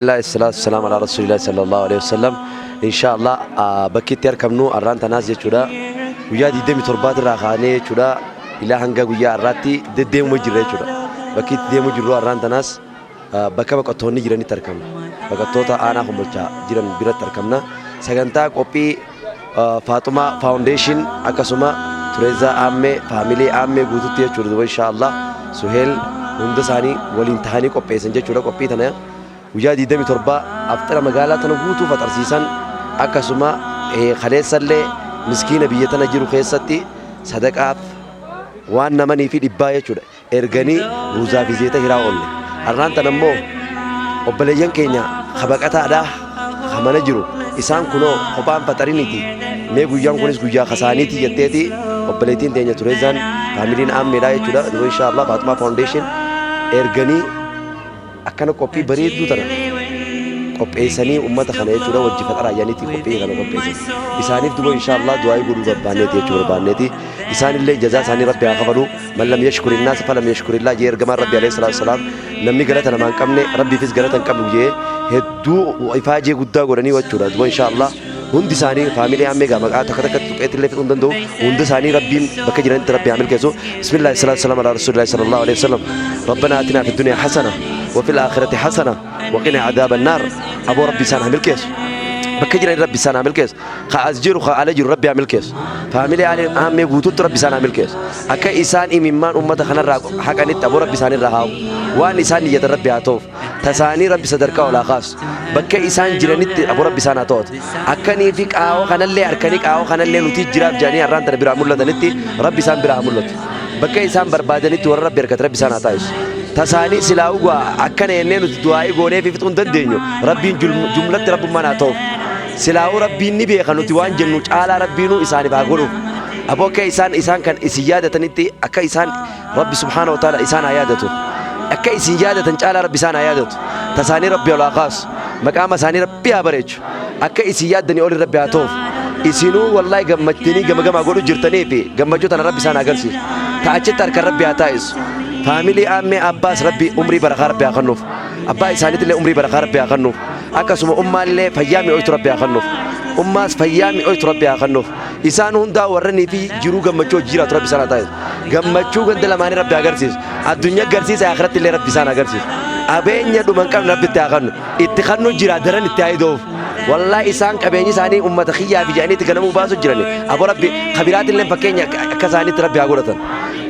الله الصلاة والسلام على رسول الله صلى الله عليه وسلم إن شاء الله بكيت يركبنو أران تناس يجودا ويا دي دم تربات الرخانة يجودا إلى هنگا ويا أراتي دم مجرى يجودا بكيت دم مجرى أران تناس بكا بكتوني جراني تركمنا بكتوتا أنا هم بتشا جران بيرت تركمنا سكنتا كوبي فاطمة فاونديشن أكاسوما تريزا أمي فاميلي أمي غوتوتي يجودا وإن شاء الله سهيل هندساني والانتهاني كوبي سنجا يجودا كوبي تنا ويا دي دم تربا أفتر مقالة تنقوتو فترسيسان أكاسوما خليص اللي مسكين بيتنا جرو خيستي صدقات وان نمني في دباية شود إرجاني روزا في زيته هراول أرنان تنمو وبليان كينيا خبقة هذا خمانة جرو إسان كنو خبان فترينيتي ميغو يان كونس غويا خسانيتي يتيتي وبليتين تينيا توريزان فاميلين أم ميراي شودا إن شاء الله فاطمة فاونديشن إرجاني أكانو كوبي بريد دو ترى كوبي سني أمة خنايا شودا وجفت أراياني تي كوبي كانوا كوبي إساني بدو إن شاء الله دعاء يقولوا ربانيتي يشكر ربانيتي إساني اللي جزاء ساني ربي أخبروا من لم يشكر الناس فلم يشكر الله جير جمال ربي عليه الصلاة والسلام نمني قرأت أنا ما كمني ربي فيس قرأت أن كمل جيه هدو وإفاجي قدا قرني وشودا دو إن شاء الله هندي ساني فاميلي عمي قامك تكتك تبقيت اللي في عندن دو هندي ساني ربي بكجران ربي عمل كيسو بسم الله الصلاة والسلام على رسول الله صلى الله عليه وسلم ربنا آتنا في الدنيا حسنة وفي الآخرة حسنة وقنا عذاب النار أبو ربي سان عمل كيس بكجران ربي سان عمل كيس خأزجر وخألجر ربي عمل كيس فاميلي على عمي بوتوت ربي سان عمل كيس أكا إنسان إممان أمة خنا راق حق أنت أبو ربي سان الرهاو وان إنسان يد ربي عطوف تساني ربي صدرك ولا خاص بكا إنسان جرانيت أبو ربي سان عطوت أكني فيك أو خنا اللي أركنيك أو خنا اللي نتيج جراب جاني أران ترى برامول لدنتي ربي سان برامول لد بكا إنسان بربادني تور ربي بركة ربي سان عطايش تساني سلاوغا أكني إنه دعائي غوني في فتون دندينيو ربي جملة رب ما نعطوف سلاو ربي نبي خنو توان جنوج على ربينو إساني باغورو أبوك إسان كان إسيادة نتي أكا إسان ربي سبحانه وتعالى إسان عيادته أكا إسيادة على ربي إسان عيادته تساني ربي ولا خاص مقام ساني ربي أبرج أكا إسيادة نقول ربي عطوف إسينو والله جمجتني جم أقولو جرتني في جمجوت أنا ربي إسان أقرسي تعجت ترك ربي عطايس فاميلي أمي أباس ربي عمري بركة ربي أخنوف أبا إساني اللي عمري بركة ربي أخنوف أكاسم أمة اللي فيامي أوت ربي أخنوف أماس فيامي أوت ربي أخنوف إسان هندا ورني في جرو جمجو جيرة ربي سنة تايس جمجو قد لماني ربي أقرسيس الدنيا قرسيس آخرت اللي ربي سنة أقرسيس أبين يدو من كم ربي تأخن اتخنو جيرة درن التايدوف والله إسان كبيني ساني أمة خيا في جاني تكلموا باسو جراني أبو ربي خبيرات اللي فكيني كساني ربي أقولتن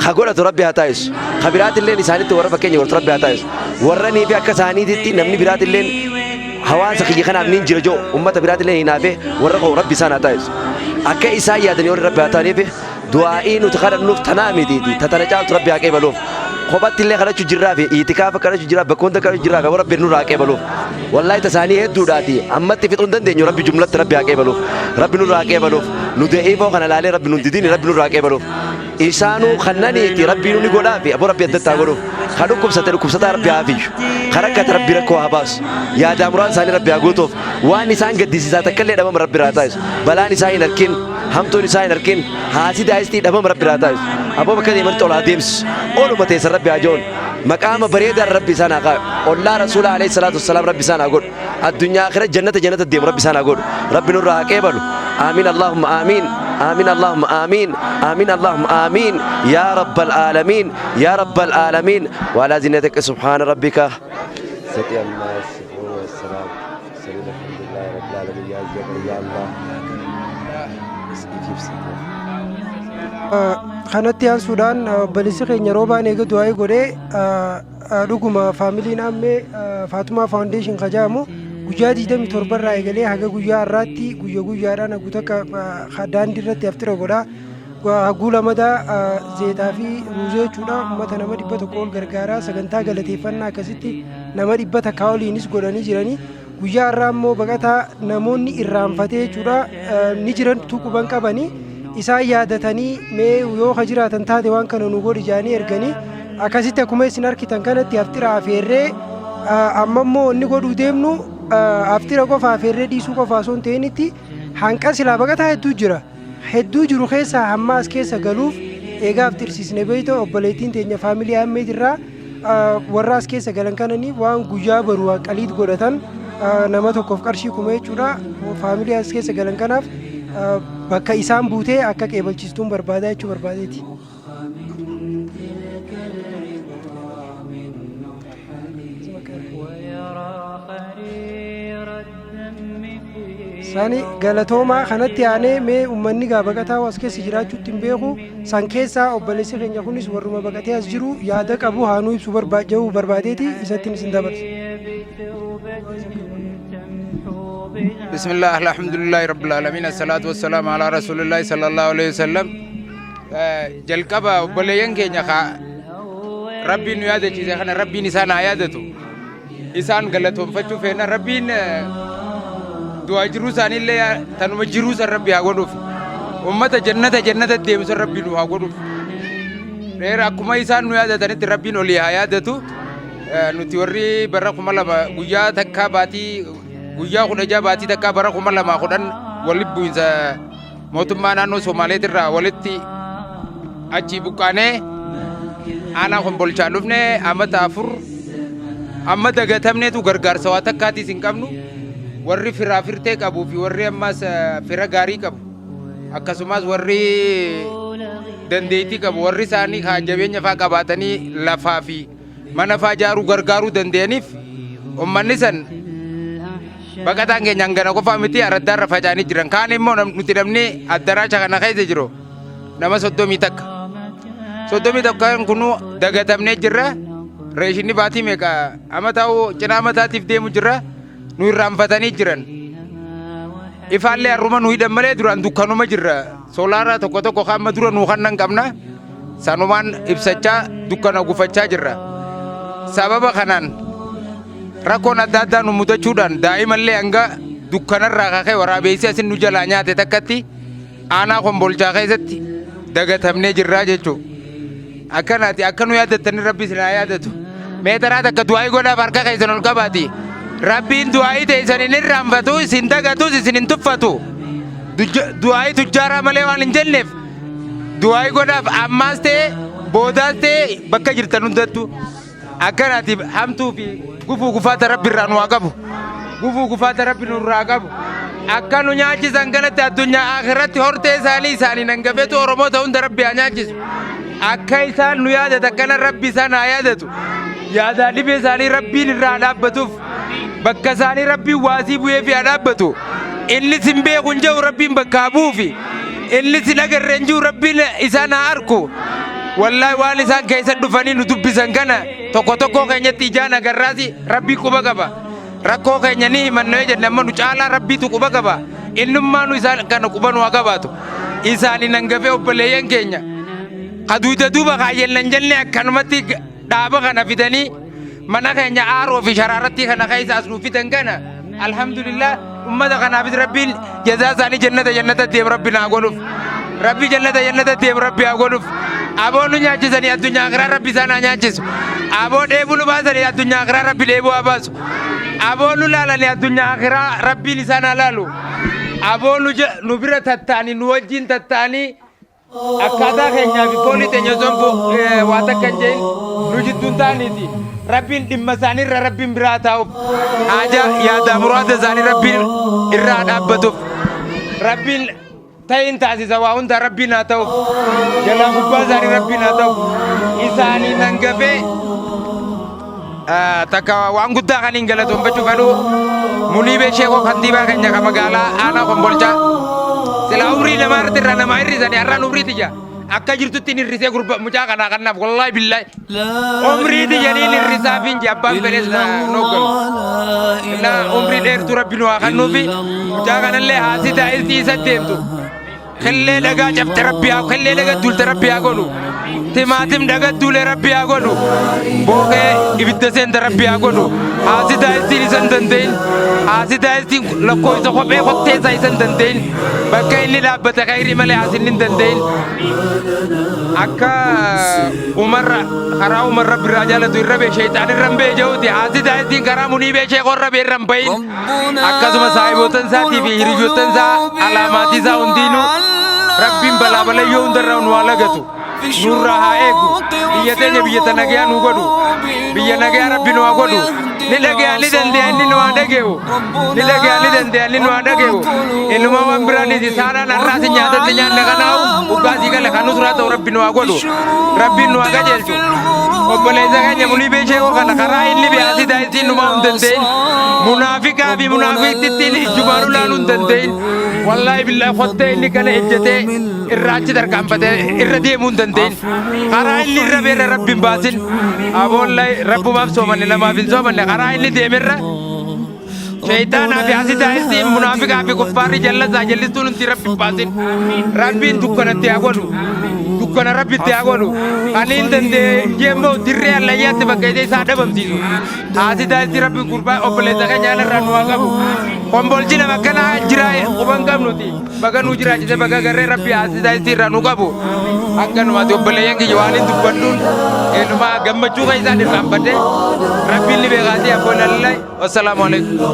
خقولة ربي هتايس خبيرات اللي نساني تورا فكيني ورت ربي هتايس ورني في كساني دتي نمني برات اللي حواس خيا خنا منين جرجو أمة برات اللي هنا في ورقوا ربي سان هتايس أكا إساء يادني ور ربي هتاني في دعائين وتخرج نوف تنامي دي تترجع ربي هكي بلوف خبات اللي خرج جرا في إتكاف خرج جرا بكون خرج جرا وربي نور هكي بلوف والله تساني هدو داتي أما تفتون دندين ربي جملة ربي هكي بلوف ربي نور هكي بلوف ندعي فوق أنا لالي ربي نديني ربي نور هكي بلوف إنسانو خناني تي ربي نوني قولا في أبو ربي أدتا قولو خلوكم ستر ربي عافيش خركت ربي ركو عباس يا دامران ساني ربي أقوتوف وان نسان قد ديسيساتا كل دمم ربي راتايس بلا نسان نركين همتو نسان نركين هاسي دايستي دمم ربي راتايس أبو بكر يمن طول هاديمس أولو متيس ربي عجون مقام بريد ربي سانا قال الله رسول عليه الصلاة والسلام ربي سانا قول الدنيا آخرة جنة الدين ربي سانا قول ربي نور راكيبلو آمين اللهم آمين آمين اللهم آمين آمين اللهم آمين يا رب العالمين يا رب العالمين وعلى زينتك سبحان ربك ستي الله الصفور والسلام سيد الحمد لله رب العالمين يا زيادة يا الله خانتي عن السودان بلسيخ نيروبا نيجو دعاء غوري رغما فاميلي نامي فاطمة فاونديشن خجامو guyyaa 27 irraa eegalee haga guyyaa har'aatti guyyaadhaan guutakka khadaan dirratti haftira godha haguu lamada zeetaa fi ruuzee jechuudha uummata nama 100 ol gargaaraa sagantaa galateeffannaa akkasitti nama 100 kaoliinis godhanii jiranii guyyaa har'aa immoo baqataa namoonni irraanfatee jechuudha ni jiran tuquban qabanii isaan yaadatanii mee yoo jiraatan taate waan kana nu godhi jaanii erganii akkasitti akkuma isin arkitan kanatti haftira afeerree amma immoo inni godhuu deemnu aftira qofa afeerree dhiisuu qofa osoo hin ta'initti hanqa silaa baqataa hedduu jiru keessa hamma as keessa galuuf eegaa aftirsiisne beeyta obboleettiin teenya faamilii hammeetirraa warra as keessa galan kananii waan guyyaa baruu qaliit godhatan nama tokkoof qarshii kuma jechuudha. Faamilii as keessa galan kanaaf bakka isaan buutee akka qeebalchiistuun barbaadaa jechuu barbaadeeti. Sani galatoomaa kanatti aanee mee uummanni gaa baqataa as keessa jiraachuutti hin beeku san keessaa obboleessi keenya kunis warruma baqatee as jiru yaada qabu haanuu ibsu barbaadeeti isattiin isin dabarsa. بسم الله الحمد لله رب العالمين الصلاة والسلام على رسول الله صلى الله عليه وسلم جلقبا بليان كينيا خا ربي نيادة چيزة خنا ربي نسان عيادتو إسان غلطهم فتو فينا ربي دعا جروسان اللي تنم جروس ربي هاغونوف أمة جنة ديمس ربي نو هاغونوف رير أكما إسان نيادة تنت ربي نولي عيادتو نتوري برا كمالا غويا تكا باتي guyyaa kun ija baatii takka bara 2010 walitti bu'insa mootummaa naannoo Somaaleet irraa walitti achi buqqaanee aanaa Kombolchaa dhufne amata 4 amma dagatamneetu gargaarsa waa takkaatis hin qabnu warri firaa firtee qabuu fi warri ammas fira gaarii qabu akkasumas warri dandeettii qabu warri isaanii kaan jabeenya faa qabaatanii lafaa fi mana faa ijaaruu gargaaruu danda'aniif ummanni san baqataan keenya hangana qofa miti araddaarra facaanii jiran kaan immoo nuti namni addaraacha kana keessa jiru nama 30 kan kunu dagatamnee jirra reeshinni baatii meeqa amataa'u cinaa mataatiif deemu jirra nu irraanfatanii jiran ifaallee harruma nu hidhan malee duraan dukkanuma jirra soolaara tokko kaamma dura nu kannan qabna sanumaan ibsachaa dukkana gufachaa jirra sababa kanaan rakkoon adda addaa nu mudachuudhaan daa'imallee hanga dukkanarraa kakee waraabessi asin nu jalaa nyaate takkatti aanaa Kombolchaa keessatti dagatamnee jirraa jechuudha. Akkanaati akka nu yaadattanii rabbi isin haa yaadatu. Meetaraa takka du'aayii godhaaf harka keessan ol qabaati. Rabbiin du'aayii teessan hin irraanfatu isin dagatus isin hin tuffatu. Du'aayii tujjaaraa malee waan hin jenneef du'aayii godhaaf ammaas ta'e boodaas ta'e bakka jirtan hundattu. Akkanaati hamtuu fi gufuu gufaata rabbi irraa nu haa qabu. Gufuu gufaata rabbi nurraa qabu. Akka nu nyaachisan kanatti addunyaa akhiratti hortee isaanii hangafeetu Oromoota hunda rabbi haa nyaachisu. Akka isaan nu yaadatu akkana rabbi isaan haa yaadatu. Yaadaa dhibee isaanii rabbiin irraa dhaabbatuuf bakka isaanii rabbiin waasii bu'ee fi haa dhaabbatu. Inni sin beeku hin jiru rabbiin bakka haa buufi. Inni sin agarre hin jiru rabbiin isaan haa arku. Wallahi waan isaan keessa dhufanii nu dubbisan kana tokko keenyatti ijaan agarraasi rabbii quba qaba. Rakkoo keenya ni himannee jenna amma nu caalaa rabbiitu quba qaba. Innummaa nu isaan kana quba nu haa qabaatu. Isaaniin hangafee obboleeyyan keenya. Kaduuta duuba kaayyennan jenne akkanumatti dhaaba kana fidanii mana keenya aaroo fi sharaaratti kana keessaas nu fidan kana alhamdulillah ummata kanaafis rabbiin jazaa isaanii jannata deem rabbi naa godhuuf. Rabbi jannata deem rabbi haa godhuuf. Aboo nu nyaachisanii addunyaa akhiraa rabbi isaan haa nyaachisu. Aboo dheebuu nu baasanii addunyaa akhiraa rabbi dheebuu haa baasu. Aboo nu laalanii addunyaa akhiraa rabbiin isaan haa laalu. Aboo nu bira tatta'anii nu wajjin tatta'anii akkaataa keenyaa fi foolii teenya zonko waa takka hin jeen nu jidduun ta'aniiti. Rabbiin dhimma isaanii irra rabbiin biraa taa'uuf haja yaada muraasa isaanii rabbiin irraa dhaabbatuuf rabbiin ta'in taasisa waa hunda rabbiin haa ta'uuf jalaa gubbaa isaanii rabbiin haa ta'uuf isaanii hangafee takka waan guddaa kan hin galatoonfachuu fedhu Muniibee Sheekoo kantiibaa keenya kan magaalaa aanaa Kombolchaa sila umrii namaa irratti irraa namaa hir'isanii har'aan umriiti jaa akka jirtutti hin hir'isee gurba mucaa kanaa kannaaf wallaahi billaahi umriiti jedhiin hir'isaaf hin jee abbaan fedhes nooggalu illa umrii dheertuu rabbi nu haa kennuufi mucaa kanallee haasii taa'istii isa deemtu kellee dhagaa cabte rabbi haa kellee dhagaa duulte rabbi haa godhu timaatim dhagaa duulee rabbi haa godhu bookee ibidda seente rabbi haa godhu haasii taa'istiin isa hin danda'in haasii taa'istiin lakkoo isa kophee kotteessaa isa hin danda'in bakka inni dhaabbate khayrii malee haasii hin danda'in akka karaa umarra biraa jaalatu irra bee sheexaan irra bee ja'uuti haasii taa'istiin karaa Muniibee Sheekoo irra bee irra hin bahin akkasuma saahibootan isaatii fi hiriyootan isaa alaamaatii isaa hundiinuu rabbiin balaa balayyoo hundarraa nu haa lagatu nurraa haa eegu biyya teenya biyya tana gayaa nu godhu biyya nagayaa rabbi nu haa godhu ni dhagayaa ni danda'a inni nu haa dhage'u ni dhagayaa ni danda'a inni nu haa dhage'u ilma waan biraaniiti saanaan har'aati nyaatatti nyaanne kanaa'u dhugaatii gala kan nuturaa ta'u rabbi nu haa godhu rabbiin nu haa qajeelchu obboleessa keenya munii beekee kana karaa inni be'aasii taa'isiin numaa hin danda'in munaafiqaa fi munaafiqtittiin ijjumaan ulaaluu hin danda'in wallaahi billaahi qottee inni kana ejjetee irraachi tarkaanfatee irra deemuu hin danda'in karaa inni irra beera rabbiin baasin aboollaahi rabbumaaf soomanne namaaf hin soomanne karaa inni deemerra shayitaanaa fi asii taa'isiin munaafiqaa fi kuffaarri jallasaa jallistuun inti rabbiin baasin rabbiin dukkanatti haa godhu dukkana rabbitti haa godhu ani hin danda'e jeemmoo dirree allayyaatti bakka isaa isaa dhabamsiisu asii taa'isiin rabbi gurbaa obboleessa keenya irraa nu haa qabu kombolchi nama akkanaa jiraa quban qabnuti bakka nu jiraachise bakka garree rabbi asii taa'isiin irraa nu qabu akkanumatti obboleeyyan kiyya waan hin dubbadhuun eenyumaa gammachuu kan isaan irraanfadhe rabbiin ni beekaatee abboon allahi wassalaamu alaikum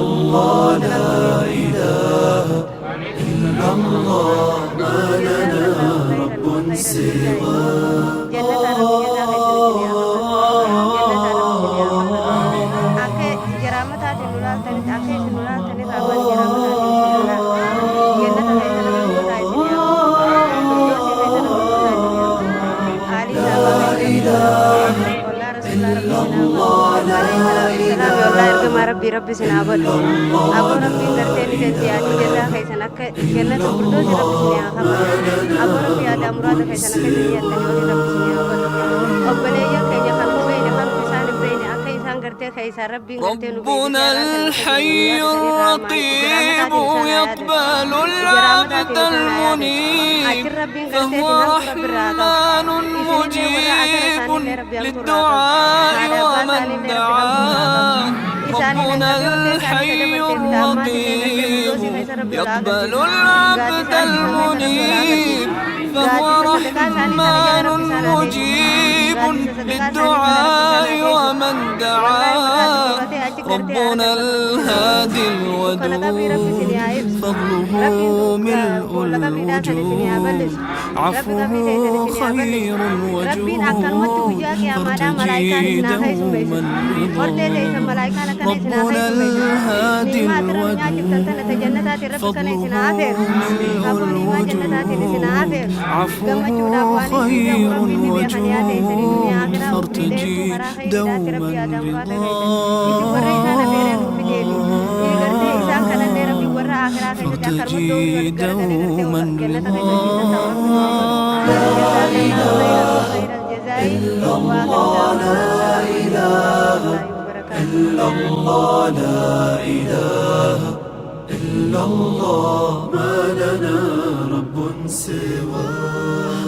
ربي ربي سنابد أبو ربي كرتين جنتياتي جزا خيسن أك جنة الفردوس ربي سنيا خبر أبو ربي هذا مراد خيسن أك جنيات تنيوني ربي سنيا خبر أبليا كي يخلو بين خلو كسان بين أك إنسان كرتين خيسن ربي كرتين ربنا الحي الرقيب يقبل العبد المنيب فهو رحمن مجيب للدعاء ومن دعاه ربنا الحي الرقيب يقبل العبد المنيب فهو رحمن مجيب للدعاء ومن دعاه ربنا الهادي الودود فضله ملء الوجود عفوه خير وجود فارتجي دوما ربنا الهادي الودود فضله ملء الوجود عفوه خير وجود فارتجي دوما فارتجي دوما لا إله إلا الله لا إله إلا الله لا إله إلا الله ما لنا رب سواه